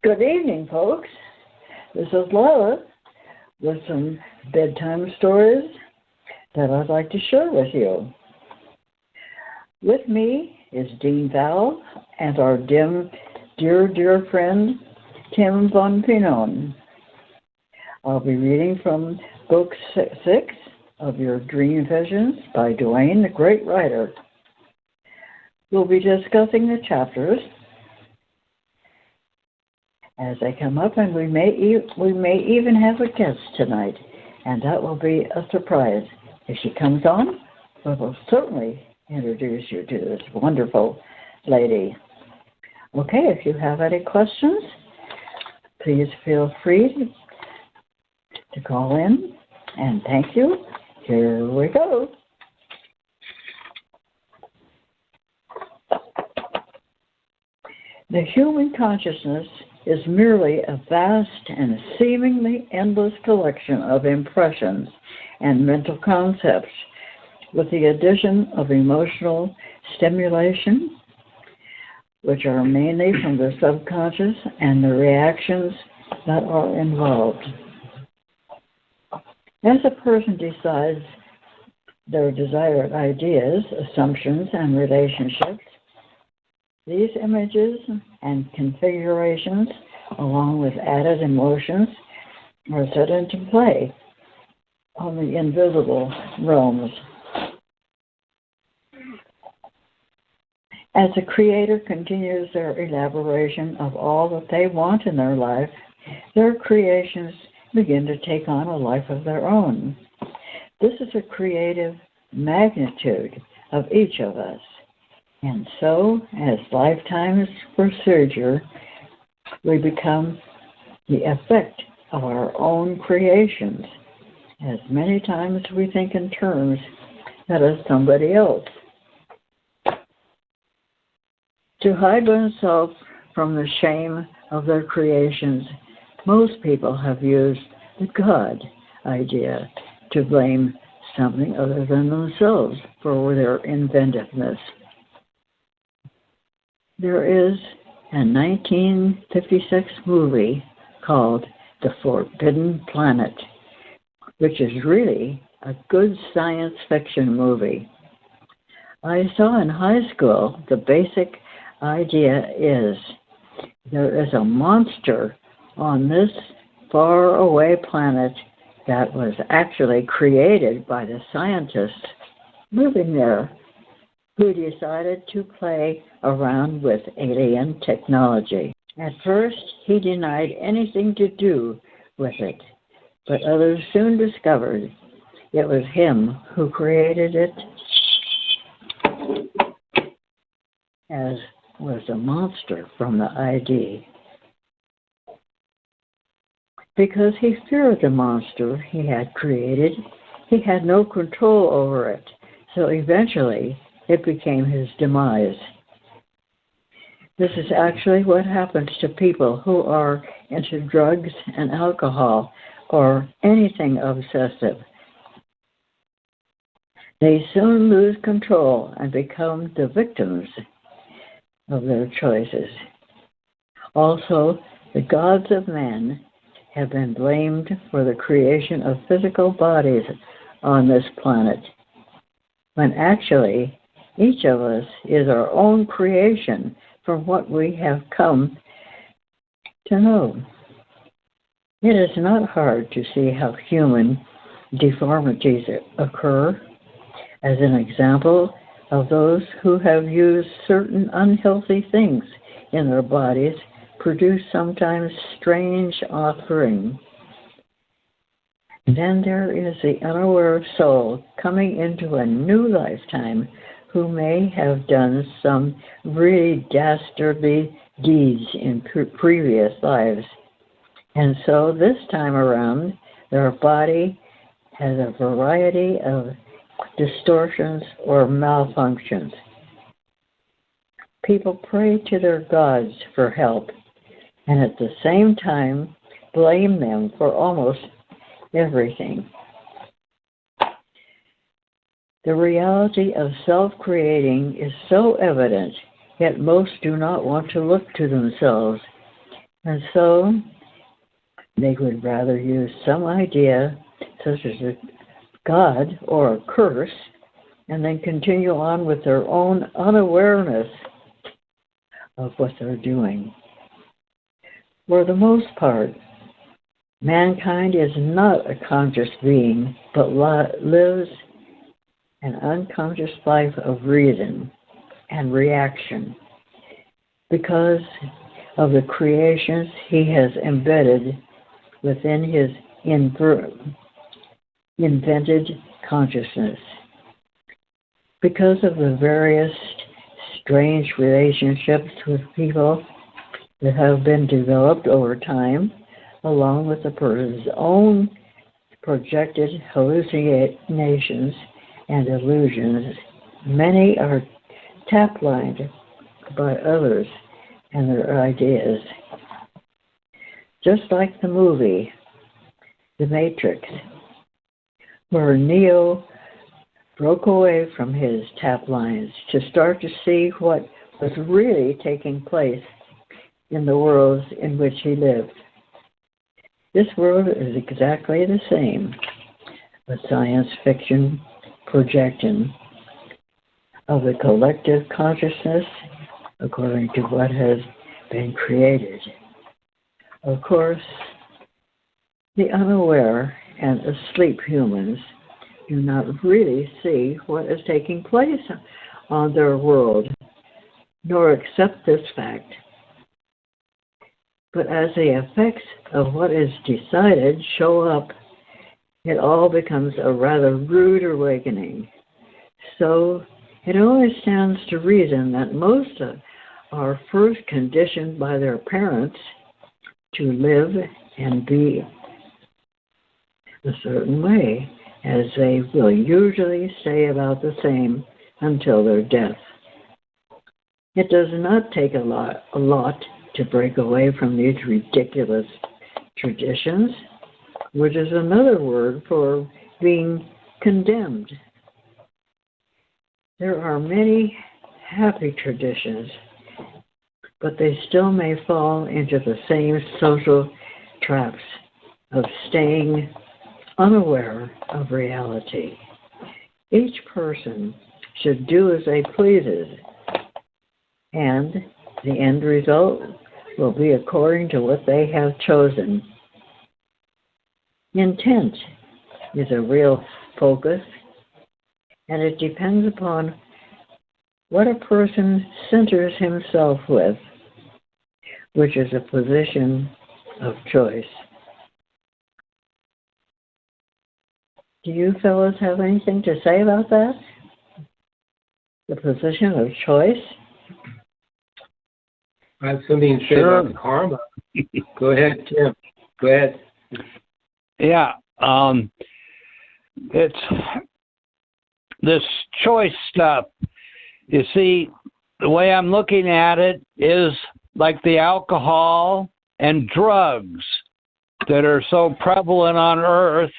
Good evening, folks. This is Lila with some bedtime stories that I'd like to share with you. With me is Dean Val and our dear friend, Tim von Pinnon. I'll be reading from Book 6 of Your Dream Visions by Duane, the Great Writer. We'll be discussing the chapters as they come up, and we may even have a guest tonight, and that will be a surprise. If she comes on, we will certainly introduce you to this wonderful lady. Okay, if you have any questions, please feel free to call in, and thank you. Here we go. The human consciousness is merely a vast and seemingly endless collection of impressions and mental concepts, with the addition of emotional stimulation, which are mainly from the subconscious, and the reactions that are involved. As a person decides their desired ideas, assumptions, and relationships, these images and configurations, along with added emotions, are set into play on the invisible realms. As the Creator continues their elaboration of all that they want in their life, their creations begin to take on a life of their own. This is a creative magnitude of each of us. And so, as lifetime's procedure, we become the effect of our own creations, as many times we think in terms that of somebody else. To hide oneself from the shame of their creations, most people have used the God idea to blame something other than themselves for their inventiveness. There is a 1956 movie called The Forbidden Planet, which is really a good science fiction movie. I saw in high school the basic idea is there is a monster on this faraway planet that was actually created by the scientists living there, who decided to play around with alien technology. At first, he denied anything to do with it, but others soon discovered it was him who created it, as was the monster from the ID. Because he feared the monster he had created, he had no control over it, so eventually it became his demise. This is actually what happens to people who are into drugs and alcohol or anything obsessive. They soon lose control and become the victims of their choices. Also, the gods of man have been blamed for the creation of physical bodies on this planet, when actually each of us is our own creation from what we have come to know. It is not hard to see how human deformities occur. As an example of those who have used certain unhealthy things in their bodies produce sometimes strange offspring. Then there is the unaware soul coming into a new lifetime who may have done some really dastardly deeds in previous lives. And so this time around, their body has a variety of distortions or malfunctions. People pray to their gods for help, and at the same time blame them for almost everything. The reality of self-creating is so evident, yet most do not want to look to themselves And so they would rather use some idea, such as a God or a curse, and then continue on with their own unawareness of what they're doing. For the most part, mankind is not a conscious being, but lives an unconscious life of reason and reaction because of the creations he has embedded within his invented consciousness. Because of the various strange relationships with people that have been developed over time, along with the person's own projected hallucinations and illusions, many are tap-lined by others and their ideas. Just like the movie, The Matrix, where Neo broke away from his tap lines to start to see what was really taking place in the worlds in which he lived. This world is exactly the same, a science fiction projection of the collective consciousness according to what has been created. Of course, the unaware and asleep humans do not really see what is taking place on their world, nor accept this fact. But as the effects of what is decided show up, it all becomes a rather rude awakening. So it only stands to reason that most are first conditioned by their parents to live and be a certain way, as they will usually stay about the same until their death. It does not take a lot to break away from these ridiculous traditions, which is another word for being condemned. There are many happy traditions, but they still may fall into the same social traps of staying unaware of reality. Each person should do as they pleases, and the end result will be according to what they have chosen. Intent is a real focus, and it depends upon what a person centers himself with, which is a position of choice. Do you fellows have anything to say about that? The position of choice? I have something to say about karma. Go ahead, Tim. Go ahead. Yeah. It's this choice stuff. You see, the way I'm looking at it is like the alcohol and drugs that are so prevalent on Earth,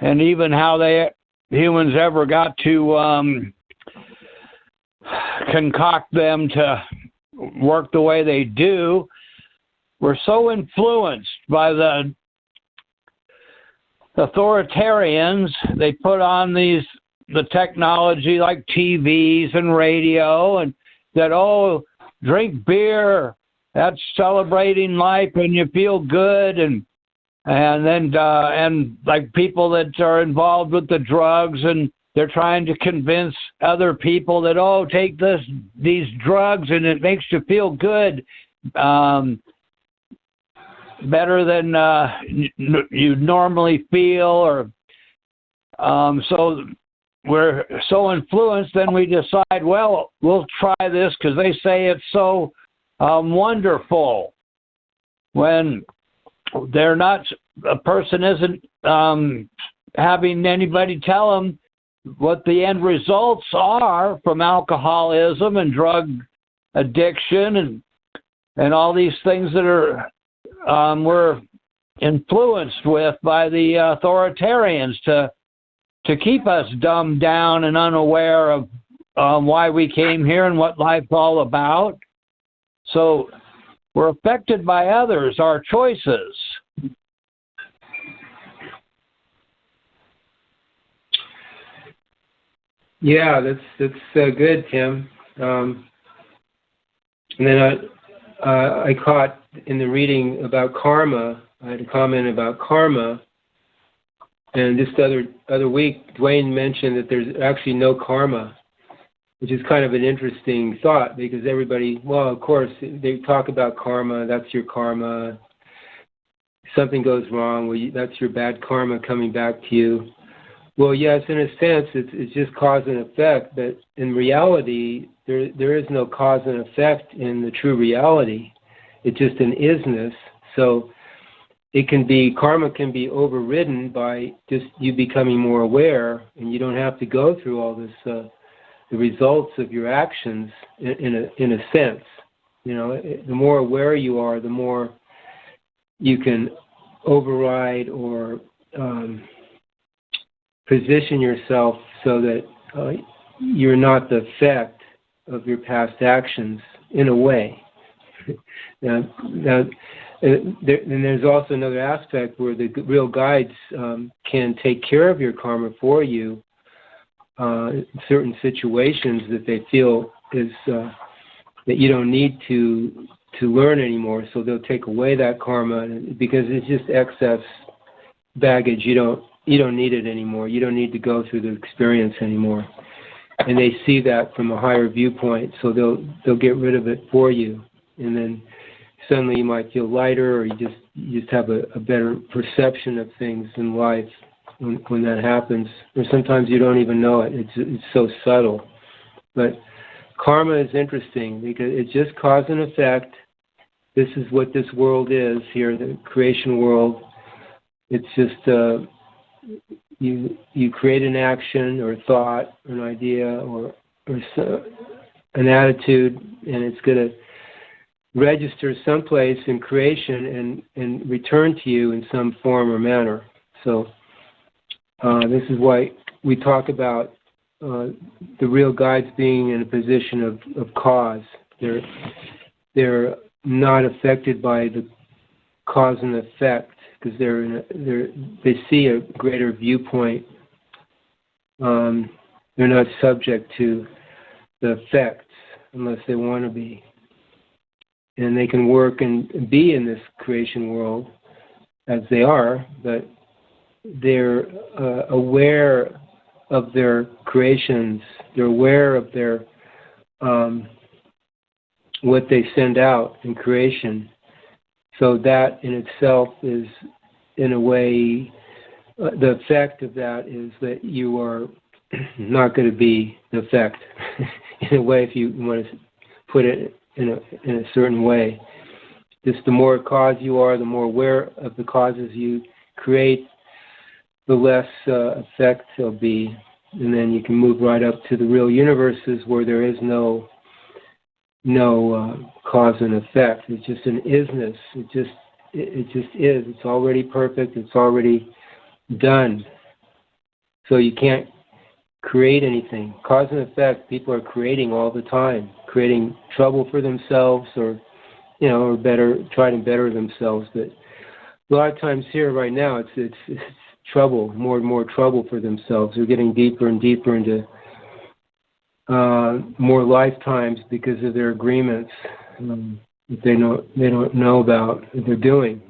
and even how humans ever got to concoct them to work the way they do. We're so influenced by the authoritarians. They put on the technology like TVs and radio, and that, oh, drink beer, that's celebrating life and you feel good, and then like people that are involved with the drugs, and they're trying to convince other people that, oh, take these drugs and it makes you feel good, better than you normally feel, or so we're so influenced, then we decide, well, we'll try this because they say it's so wonderful, when they're not, a person isn't having anybody tell them what the end results are from alcoholism and drug addiction and all these things that are we're influenced with by the authoritarians to keep us dumbed down and unaware of why we came here and what life's all about. So we're affected by others, our choices. Yeah, that's good, Tim. And then I caught in the reading about karma. I had a comment about karma, and just the other week, Dwayne mentioned that there's actually no karma, which is kind of an interesting thought because everybody, well, of course, they talk about karma. That's your karma. Something goes wrong, well, that's your bad karma coming back to you. Well, yes, in a sense, it's just cause and effect, but in reality, there is no cause and effect in the true reality. It's just an isness. So karma can be overridden by just you becoming more aware, and you don't have to go through all this, the results of your actions in a sense. You know, the more aware you are, the more you can override or position yourself so that you're not the effect of your past actions in a way. Now, there's also another aspect where the real guides can take care of your karma for you in certain situations that they feel is that you don't need to learn anymore. So they'll take away that karma because it's just excess baggage. You don't need it anymore. You don't need to go through the experience anymore. And they see that from a higher viewpoint, so they'll get rid of it for you. And then suddenly you might feel lighter, or you just have a better perception of things in life when that happens. Or sometimes you don't even know it. It's so subtle. But karma is interesting because it's just cause and effect. This is what this world is here, the creation world. It's just you create an action or a thought or an idea or an attitude, and it's going to register someplace in creation and return to you in some form or manner. So this is why we talk about the real guides being in a position of cause. They're not affected by the cause and effect because they see a greater viewpoint. They're not subject to the effects unless they want to be. And they can work and be in this creation world as they are, but they're aware of their creations. They're aware of their what they send out in creation. So that in itself is, in a way, the effect of that is that you are not going to be the effect. In a way, if you want to put it in a certain way. Just the more cause you are, the more aware of the causes you create, the less effect there'll be. And then you can move right up to the real universes where there is no cause and effect. It's just an isness. It just is. It's already perfect. It's already done. So you can't create anything. Cause and effect, people are creating all the time, creating trouble for themselves or trying to better themselves. But a lot of times here right now, it's trouble, more and more trouble for themselves. They're getting deeper and deeper into more lifetimes because of their agreements that they don't know about that they're doing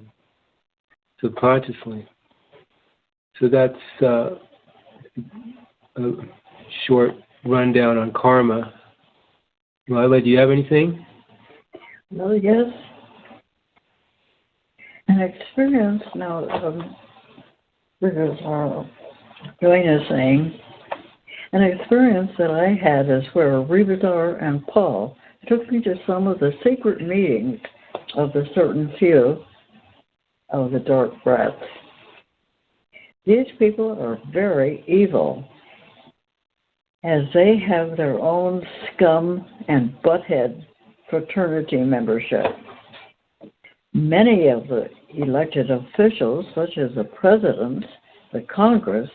subconsciously. So that's a short rundown on karma. Lila, do you have anything? Well, yes. An experience now, because Joanne is saying, an experience that I had is where Rebadar and Paul took me to some of the secret meetings of the certain few of the dark brats. These people are very evil, as they have their own scum and butthead fraternity membership. Many of the elected officials, such as the president, the Congress,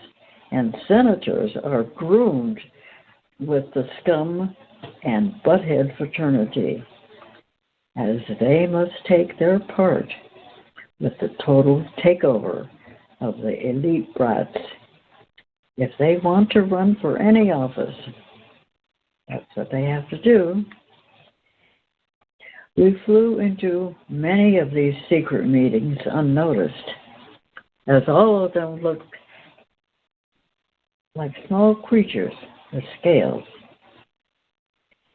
and senators, are groomed with the scum and butthead fraternity. as they must take their part with the total takeover of the elite brats. If they want to run for any office, that's what they have to do. We flew into many of these secret meetings unnoticed, as all of them looked like small creatures with scales.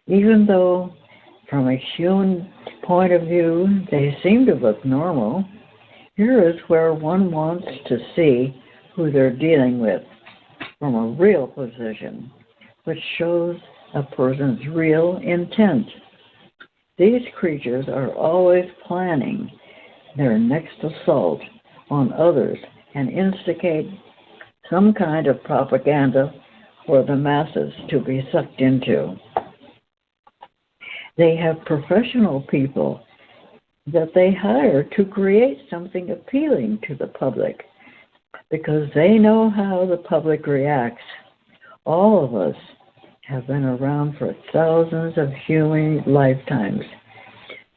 Even though, from a human point of view, they seem to look normal, here is where one wants to see who they're dealing with from a real position, which shows a person's real intent. These creatures are always planning their next assault on others and instigate some kind of propaganda for the masses to be sucked into. They have professional people that they hire to create something appealing to the public because they know how the public reacts. All of us have been around for thousands of human lifetimes.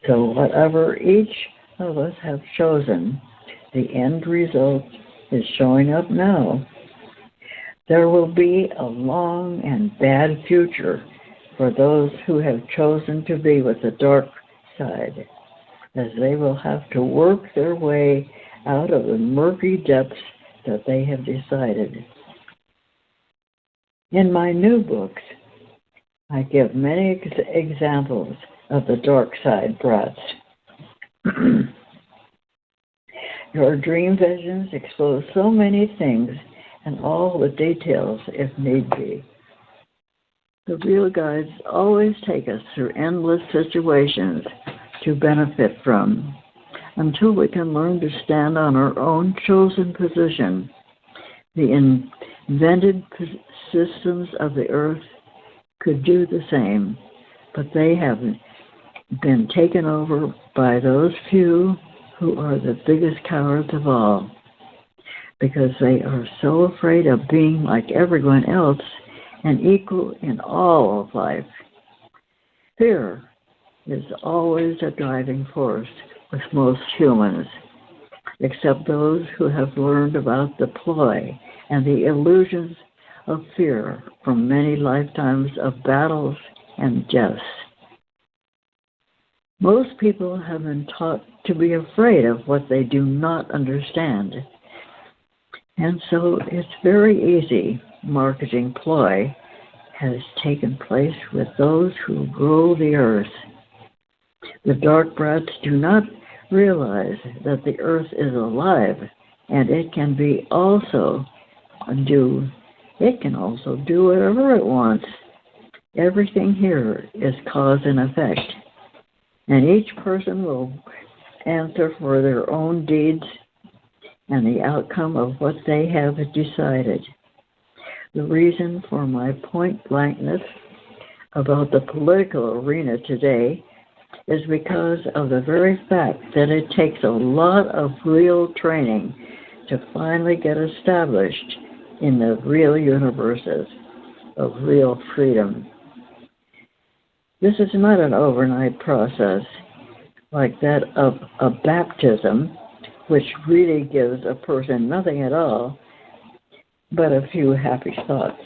So whatever each of us have chosen, the end result is showing up now. There will be a long and bad future for those who have chosen to be with the dark side, as they will have to work their way out of the murky depths that they have decided. In my new books, I give many examples of the dark side brats. Your dream visions expose so many things and all the details if need be. The real guides always take us through endless situations to benefit from, until we can learn to stand on our own chosen position. The invented systems of the earth could do the same, but they have been taken over by those few who are the biggest cowards of all, because they are so afraid of being like everyone else and equal in all of life. Fear is always a driving force with most humans, except those who have learned about the ploy and the illusions of fear from many lifetimes of battles and deaths. Most people have been taught to be afraid of what they do not understand. And so it's very easy. Marketing ploy has taken place with those who rule the earth. The dark brats do not realize that the earth is alive, and it can also do whatever it wants. Everything here is cause and effect, and each person will answer for their own deeds and the outcome of what they have decided. The reason for my point-blankness about the political arena today is because of the very fact that it takes a lot of real training to finally get established in the real universes of real freedom. This is not an overnight process like that of a baptism, which really gives a person nothing at all but a few happy thoughts.